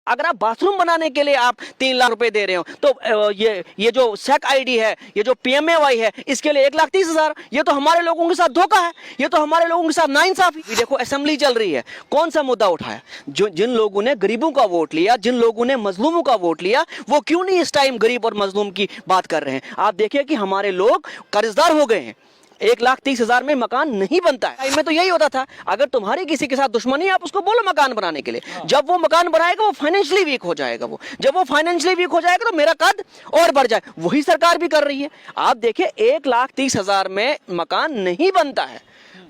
अगर आप बाथरूम बनाने के लिए आप 3 लाख रुपए दे रहे हो तो ये जो सेक आईडी है, ये जो पीएमएवाई है, इसके लिए 1,30,000। ये तो हमारे लोगों के साथ धोखा है, ये तो हमारे लोगों के साथ नाइंसाफी। देखो असेंबली चल रही है, कौन सा मुद्दा उठाया? जिन लोगों ने गरीबों का वोट लिया, जिन लोगों ने मजलूमों का वोट लिया, वो क्यों नहीं इस टाइम गरीब और मजलूम की बात कर रहे हैं? आप देखिए कि हमारे लोग कर्जदार हो गए हैं। 1,30,000 में मकान नहीं बनता है। में तो यही होता था, अगर तुम्हारी किसी के साथ दुश्मनी है आप उसको बोलो मकान बनाने के लिए। जब वो मकान बनाएगा वो फाइनेंशियली वीक हो जाएगा। जब वो फाइनेंशियली वीक हो जाएगा तो मेरा कद और बढ़ जाए। वही सरकार भी कर रही है। आप देखिए 1,30,000 में मकान नहीं बनता है,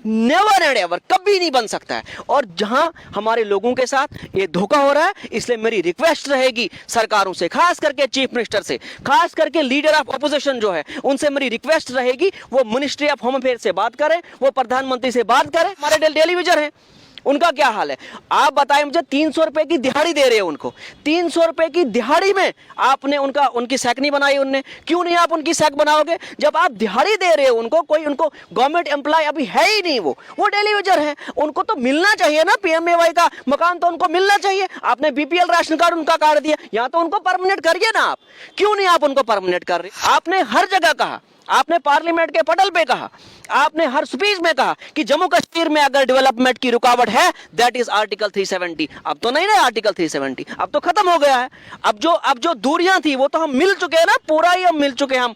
नेवर एंड एवर, कभी नहीं बन सकता है। और जहां हमारे लोगों के साथ ये धोखा हो रहा है, इसलिए मेरी रिक्वेस्ट रहेगी सरकारों से, खास करके चीफ मिनिस्टर से, खास करके लीडर ऑफ ऑपोजिशन जो है उनसे मेरी रिक्वेस्ट रहेगी, वो मिनिस्ट्री ऑफ होम अफेयर से बात करें, वो प्रधानमंत्री से बात करें। हमारे टेलीविजन है, उनका क्या हाल है? आप बताएं मुझे, 300 रुपए की दिहाड़ी दे रहे हो उनको, 300 रुपए की दिहाड़ी में आपने उनकी सैक नहीं बनाई। उनने क्यों नहीं आप उनकी सैक बनाओगे? जब आप दिहाड़ी दे रहे हो उनको, कोई उनको गवर्नमेंट एम्प्लॉय अभी है ही नहीं, वो टेलीविजन है, उनको तो मिलना चाहिए ना पीएमएवाई का मकान, तो उनको मिलना चाहिए। आपने बीपीएल राशन कार्ड उनका काट दिया, या तो उनको परमानेंट करिए ना आप। क्यों नहीं आप उनको परमानेंट कर रहे? आपने हर जगह कहा, आपने पार्लियामेंट के पटल पे कहा, आपने हर स्पीच में कहा कि जम्मू कश्मीर में अगर डेवलपमेंट की रुकावट है दैट इज आर्टिकल 370। अब तो नहीं ना आर्टिकल 370, अब तो खत्म हो गया है। अब जो दूरियां थी वो तो हम मिल चुके हैं ना, पूरा ही हम मिल चुके हैं हम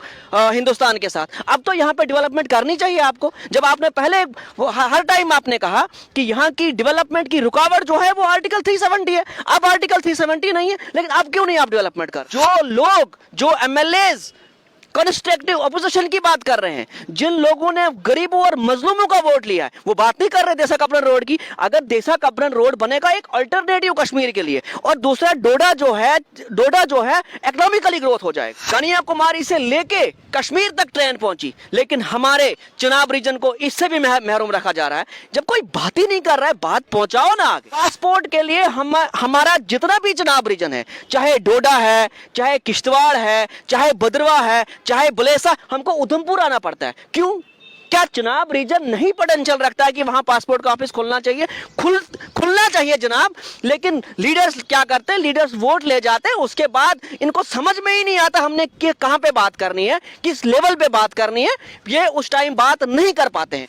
हिंदुस्तान के साथ। अब तो यहाँ पे डेवलपमेंट करनी चाहिए आपको। जब आपने पहले हर टाइम आपने कहा कि यहाँ की डेवलपमेंट की रुकावट जो है वो आर्टिकल 370 है, अब आर्टिकल 370 नहीं है, लेकिन अब क्यों नहीं आप डेवलपमेंट कर? जो लोग, जो एमएलएज कंस्ट्रक्टिव अपोजिशन की बात कर रहे हैं, जिन लोगों ने गरीबों और मजलूमों का वोट लिया है, वो बात नहीं कर रहे देसा कपरन रोड की। अगर देसा कपरन रोड बनेगा एक अल्टरनेटिव कश्मीर के लिए, और दूसरा डोडा जो है इकोनॉमिकली ग्रोथ हो जाएगा। कन्याकुमारी से लेके कश्मीर तक ट्रेन पहुंची, लेकिन हमारे चुनाव रीजन को इससे भी महरूम रखा जा रहा है। जब कोई बात ही नहीं कर रहा है, बात पहुंचाओ ना आगे। पासपोर्ट के लिए हमारा जितना भी चुनाव रीजन है, चाहे डोडा है, चाहे किश्तवाड़ है, चाहे भद्रवा है, चाहे बलेसा, हमको उधमपुर आना पड़ता है। क्यों? क्या चुनाव रीजन नहीं पोटेंशियल रखता है कि वहां पासपोर्ट का ऑफिस खुलना चाहिए? खुलना चाहिए जनाब। लेकिन लीडर्स क्या करते हैं? लीडर्स वोट ले जाते हैं, उसके बाद इनको समझ में ही नहीं आता हमने कि कहां पे बात करनी है, किस लेवल पे बात करनी है, ये उस टाइम बात नहीं कर पाते हैं।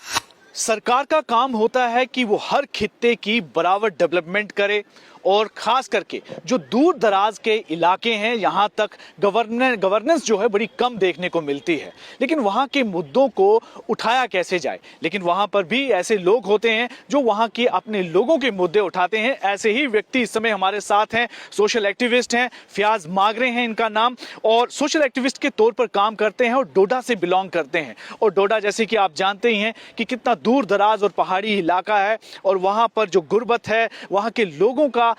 सरकार का काम होता है कि वो हर खित्ते की बराबर डेवलपमेंट करे, और खास करके जो दूर दराज के इलाके हैं यहाँ तक गवर्नेंस जो है बड़ी कम देखने को मिलती है। लेकिन वहाँ के मुद्दों को उठाया कैसे जाए? लेकिन वहाँ पर भी ऐसे लोग होते हैं जो वहाँ के अपने लोगों के मुद्दे उठाते हैं। ऐसे ही व्यक्ति इस समय हमारे साथ हैं, सोशल एक्टिविस्ट हैं, फयाज मागरे हैं इनका नाम, और सोशल एक्टिविस्ट के तौर पर काम करते हैं और डोडा से बिलोंग करते हैं। और डोडा जैसे कि आप जानते ही हैं कि कितना दूर दराज और पहाड़ी इलाका है, और वहाँ पर जो गुर्बत है, वहाँ के लोगों का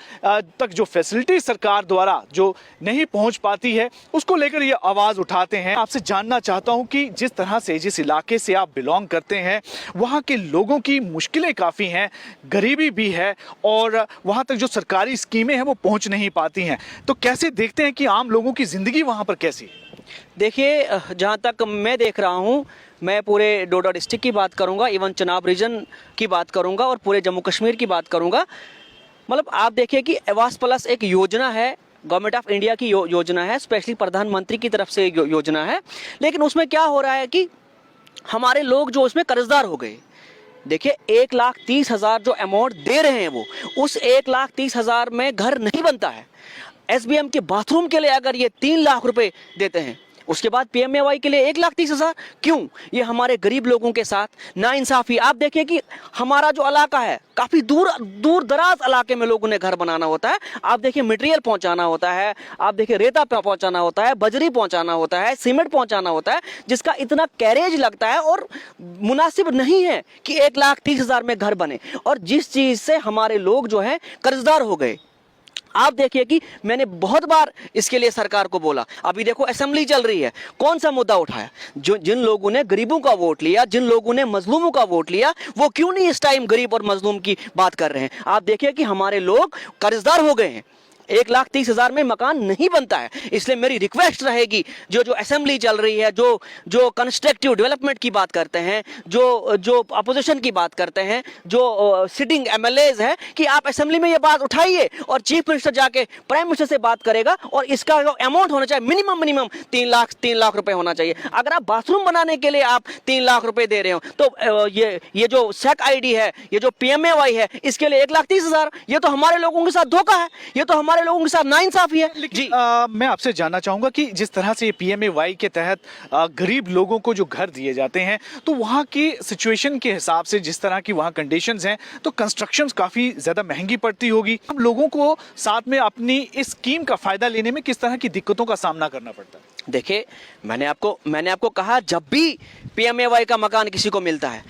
तक जो फैसिलिटी सरकार द्वारा जो नहीं पहुंच पाती है, उसको लेकर ये आवाज उठाते हैं। आपसे जानना चाहता हूं कि जिस तरह से, जिस इलाके से आप बिलोंग करते हैं, वहां के लोगों की मुश्किलें काफी हैं, गरीबी भी है, और वहां तक जो सरकारी स्कीमें हैं वो पहुंच नहीं पाती हैं। तो कैसे देखते हैं कि आम लोगों की जिंदगी वहां पर कैसी है? देखिए, जहां तक मैं देख रहा हूं, मैं पूरे डोडा डिस्ट्रिक्ट की बात करूंगा, इवन चनाब रीजन की बात करूंगा, और पूरे जम्मू कश्मीर की बात करूंगा। मतलब आप देखिए कि आवास प्लस एक योजना है, गवर्नमेंट ऑफ इंडिया की योजना है, स्पेशली प्रधानमंत्री की तरफ से योजना है। लेकिन उसमें क्या हो रहा है कि हमारे लोग जो उसमें कर्जदार हो गए। देखिए 1,30,000 जो अमाउंट दे रहे हैं, वो उस 1,30,000 में घर नहीं बनता है। एसबीएम के बाथरूम के लिए अगर ये 3 लाख रुपए देते हैं, उसके बाद पीएमएवाई के लिए 1,30,000, क्यों? ये हमारे गरीब लोगों के साथ नाइंसाफी। आप देखिए कि हमारा जो इलाका है, काफी दूर दराज इलाके में लोगों ने घर बनाना होता है। आप देखिए मटेरियल पहुंचाना होता है, आप देखिए रेता पहुंचाना होता है, बजरी पहुंचाना होता है, सीमेंट पहुंचाना होता है, जिसका इतना कैरेज लगता है, और मुनासिब नहीं है कि 1,30,000 में घर बने। और जिस चीज से हमारे लोग जो है कर्जदार हो गए, आप देखिए कि मैंने बहुत बार इसके लिए सरकार को बोला। अभी देखो असेंबली चल रही है, कौन सा मुद्दा उठाया? जिन लोगों ने गरीबों का वोट लिया, जिन लोगों ने मजलूमों का वोट लिया, वो क्यों नहीं इस टाइम गरीब और मजलूम की बात कर रहे हैं? आप देखिए कि हमारे लोग कर्जदार हो गए हैं, 1,30,000 में मकान नहीं बनता है। इसलिए मेरी रिक्वेस्ट रहेगी, जो जो असेंबली चल रही है, जो जो कंस्ट्रक्टिव डेवलपमेंट की बात करते हैं, जो जो अपोजिशन की बात करते हैं, जो सिटिंग एमएलएज है, कि आप असेंबली में ये बात उठाइए और चीफ मिनिस्टर जाके प्राइम मिनिस्टर से बात करेगा और इसका जो अमाउंट होना चाहिए मिनिमम 3 लाख रुपए होना चाहिए। अगर आप बाथरूम बनाने के लिए आप 3 लाख रुपए दे रहे हो तो ये जो सेक आईडी है, ये जो पीएमएवाई है, इसके लिए 1,30,000, ये तो हमारे लोगों के साथ धोखा है, ये तो हमारे लोगों के साथ नाइंसाफी है। जी मैं आपसे जानना चाहूंगा कि जिस तरह से पीएमएवाई के तहत गरीब लोगों को जो घर दिए जाते हैं, तो वहां की सिचुएशन के हिसाब से जिस तरह की वहां कंडीशंस हैं, तो कंस्ट्रक्शन काफी ज्यादा महंगी पड़ती होगी। हम लोगों को साथ में अपनी इस स्कीम का फायदा लेने में किस तरह की दिक्कतों का सामना करना पड़ता है? देखिए, मैंने आपको कहा, जब भी पीएमएवाई का मकान किसी को मिलता है,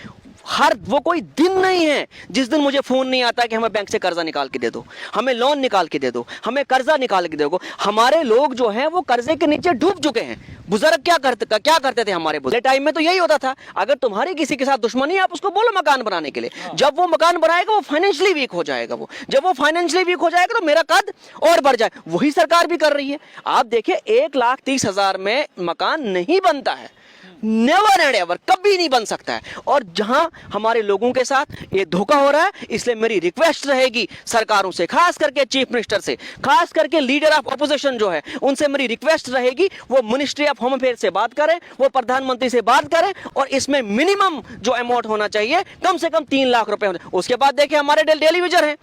वो कोई दिन नहीं है जिस दिन मुझे फोन नहीं आता कि हमें बैंक से कर्जा निकाल के दे दो, हमें लोन निकाल के दे दो, हमें कर्जा निकाल के दे दो। हमारे लोग जो हैं वो कर्जे के नीचे डूब चुके हैं। बुजुर्ग क्या करते थे हमारे बुजुर्ग टाइम में? तो यही होता था, अगर तुम्हारी किसी के साथ दुश्मनी है, आप उसको बोलो मकान बनाने के लिए। जब वो मकान बनाएगा, वो फाइनेंशियली वीक हो जाएगा। जब वो फाइनेंशियली वीक हो जाएगा तो मेरा कद और बढ़ जाए। वही सरकार भी कर रही है। आप देखिए, 1,30,000 में मकान नहीं बनता है, नेवर एंड एवर, कभी नहीं बन सकता है। और जहां हमारे लोगों के साथ ये धोखा हो रहा है, इसलिए मेरी रिक्वेस्ट रहेगी सरकारों से, खास करके चीफ मिनिस्टर से, खास करके लीडर ऑफ अपोजिशन जो है, उनसे मेरी रिक्वेस्ट रहेगी, वो मिनिस्ट्री ऑफ होम अफेयर से बात करें, वो प्रधानमंत्री से बात करें और इसमें मिनिमम जो अमाउंट होना चाहिए, कम से कम 3 लाख रुपए होने। उसके बाद देखिए, हमारे टेलीविजन है,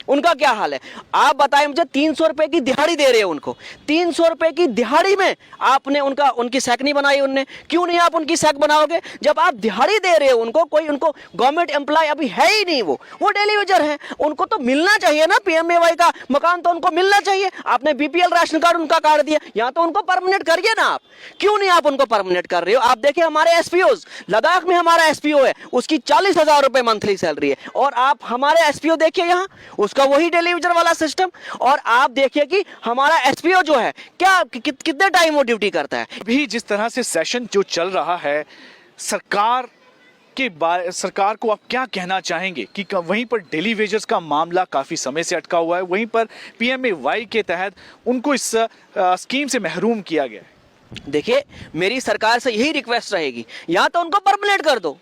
उनका क्या हाल है? आप बताएं मुझे, 300 रुपए की दिहाड़ी दे रहे हो उनको। 300 रुपए की दिहाड़ी में आपने उनकी सैक नहीं बनाई। उनने क्यों नहीं आप उनकी सैक बनाओगे? जब आप दिहाड़ी दे रहे हो उनको, उनको गवर्नमेंट एम्प्लॉय अभी है ही नहीं, वो टेलीविजन है, उनको तो मिलना चाहिए ना। पीएमएवाई का मकान तो उनको मिलना चाहिए। आपने बीपीएल राशन कार्ड उनका काट दिया, या तो उनको परमानेंट करिए ना। आप क्यों नहीं आप उनको परमानेंट कर रहे हो? आप देखिए, हमारे एसपीओ, लद्दाख में हमारा एसपीओ है, उसकी 40,000 रुपए मंथली सैलरी है, और आप हमारे एसपीओ देखिए यहाँ, उसका वही टेलीविजन वाला सिस्टम। और आप देखिए कि हमारा एसपीओ जो है, क्या कितने टाइम वो ड्यूटी करता है। अभी जिस तरह से सेशन जो चल रहा है, सरकार को आप क्या कहना चाहेंगे कि वहीं पर डेली वेजेस का मामला काफी समय से अटका हुआ है, वहीं पर पीएमएवाई के तहत उनको इस स्कीम से महरूम किया गया है? देखिए, मेरी सरकार से यही रिक्वेस्ट रहेगी, या तो उनको परमानेंट कर दो,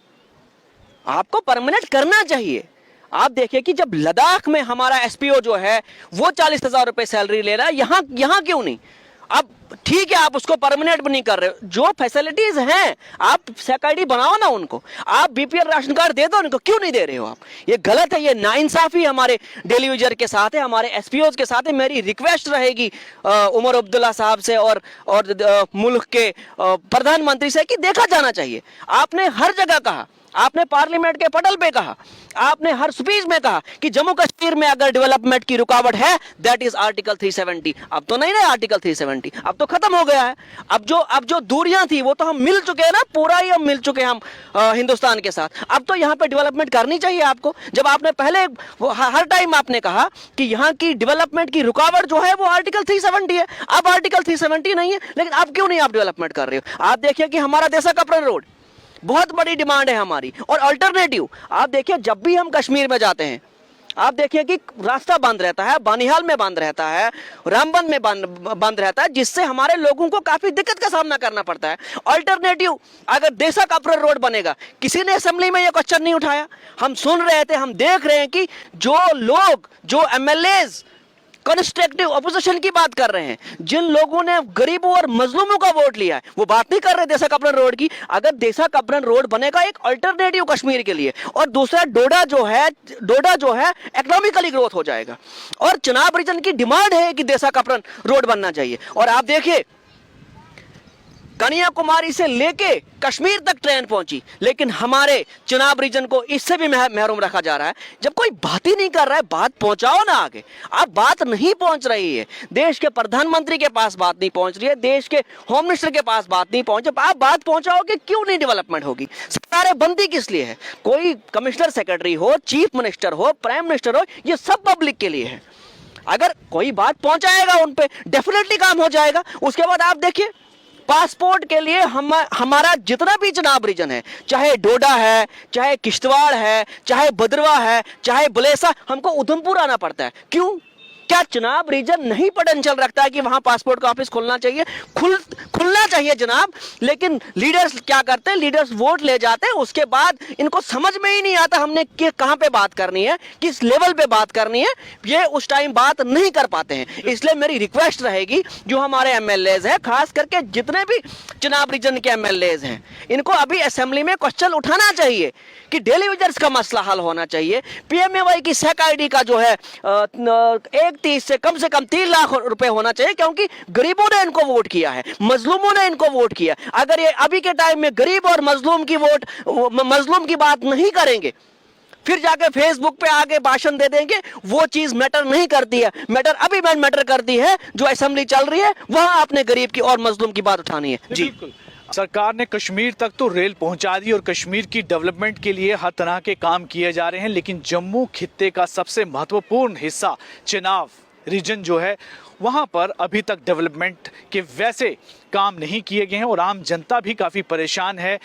आपको परमानेंट करना चाहिए। आप देखिए कि जब लद्दाख में हमारा एसपीओ जो है वो 40,000 रुपए सैलरी ले रहा है, यहां क्यों नहीं? अब ठीक है, आप उसको परमानेंट भी नहीं कर रहे हो, जो फैसिलिटीज हैं आप सेक आईडी बनाओ ना उनको, आप बीपीएल राशन कार्ड दे दो उनको, क्यों नहीं दे रहे हो आप? ये गलत है, ये नाइंसाफी हमारे डेली यूजर के साथ है, हमारे एसपीओ के साथ है। मेरी रिक्वेस्ट रहेगी उमर अब्दुल्ला साहब से और मुल्क के प्रधानमंत्री से कि देखा जाना चाहिए। आपने हर जगह कहा, आपने पार्लियामेंट के पटल पे कहा, आपने हर स्पीच में कहा कि जम्मू कश्मीर में अगर डेवलपमेंट की रुकावट है, दैट इज आर्टिकल 370। अब तो नहीं रहे आर्टिकल 370, अब तो खत्म हो गया है। अब जो दूरियां थी वो तो हम मिल चुके हैं ना, पूरा ही हम मिल चुके हैं हम हिंदुस्तान के साथ। अब तो यहाँ पे डेवलपमेंट करनी चाहिए आपको। जब आपने पहले हर टाइम आपने कहा कि यहाँ की डेवलपमेंट की रुकावट जो है वो आर्टिकल 370 है, अब आर्टिकल 370 नहीं है, लेकिन अब क्यों नहीं आप डेवलपमेंट कर रहे हो? आप देखिए कि हमारा देसा कपरन रोड बहुत बड़ी डिमांड है हमारी, और अल्टरनेटिव आप देखिए, जब भी हम कश्मीर में जाते हैं, आप देखिए कि रास्ता बंद रहता है, बानिहाल में बंद रहता है, रामबन में बंद रहता है, जिससे हमारे लोगों को काफी दिक्कत का सामना करना पड़ता है। अल्टरनेटिव अगर देसा कपरन रोड बनेगा, किसी ने असेंबली में यह क्वेश्चन नहीं उठाया। हम सुन रहे थे, हम देख रहे हैं कि जो लोग, जो एमएलएज कंस्ट्रक्टिव अपोजिशन की बात कर रहे हैं, जिन लोगों ने गरीबों और मजलूमों का वोट लिया है, वो बात नहीं कर रहे देसा कपरन रोड की। अगर देसा कपरन रोड बनेगा एक अल्टरनेटिव कश्मीर के लिए, और दूसरा डोडा जो है इकोनॉमिकली ग्रोथ हो जाएगा। और चिनाब रीजन की डिमांड है कि देसा कपरन रोड बनना चाहिए। और आप देखिए, कन्याकुमारी से लेके कश्मीर तक ट्रेन पहुंची, लेकिन हमारे चिनाब रीजन को इससे भी महरूम रखा जा रहा है। जब कोई बात ही नहीं कर रहा है, बात पहुंचाओ ना आगे। अब बात नहीं पहुंच रही है, देश के प्रधानमंत्री के पास बात नहीं पहुंच रही है, देश के होम मिनिस्टर के पास बात नहीं पहुंचे। आप बात पहुंचाओगे, क्यों नहीं डेवलपमेंट होगी? सरकारें बनती किस लिए है? कोई कमिश्नर सेक्रेटरी हो, चीफ मिनिस्टर हो, प्राइम मिनिस्टर हो, ये सब पब्लिक के लिए है। अगर कोई बात पहुंचाएगा उन पे, डेफिनेटली काम हो जाएगा। उसके बाद आप देखिए, पासपोर्ट के लिए हमारा जितना भी चिनाब रीजन है, चाहे डोडा है, चाहे किश्तवाड़ है, चाहे भद्रवा है, चाहे बलेसा, हमको उधमपुर आना पड़ता है। क्यों? क्या चुनाव रीजन नहीं पोटेंशियल रखता है कि वहां पासपोर्ट का ऑफिस खुलना चाहिए? खुलना चाहिए जनाब, लेकिन लीडर्स क्या करते हैं? लीडर्स वोट ले जाते हैं, उसके बाद इनको समझ में ही नहीं आता हमने कि कहां पे बात करनी है, किस लेवल पे बात करनी है, ये उस टाइम बात नहीं कर पाते हैं। इसलिए मेरी रिक्वेस्ट रहेगी, जो हमारे एमएलएज हैं, खास करके जितने भी चुनाव रीजन के एमएलएज हैं, इनको अभी असेंबली में क्वेश्चन उठाना चाहिए कि डेली यूजर्स का मसला हल होना चाहिए। पीएमएवाई की सेक आईडी का जो है 1.30 से कम 3 लाख रुपए होना चाहिए, क्योंकि गरीबों ने इनको वोट किया है, मजलूमों ने इनको वोट किया। अगर ये अभी के टाइम में गरीब और मजलूम की बात नहीं करेंगे, फिर जाके फेसबुक पे आगे भाषण दे देंगे, वो चीज मैटर नहीं करती है। मैटर अभी मैटर करती है, जो असेंबली चल रही है वहां आपने गरीब की और मजलूम की बात उठानी है। जी बिल्कुल। सरकार ने कश्मीर तक तो रेल पहुंचा दी और कश्मीर की डेवलपमेंट के लिए हर तरह के काम किए जा रहे हैं, लेकिन जम्मू खित्ते का सबसे महत्वपूर्ण हिस्सा चेनाब रीजन जो है, वहां पर अभी तक डेवलपमेंट के वैसे काम नहीं किए गए हैं और आम जनता भी काफी परेशान है।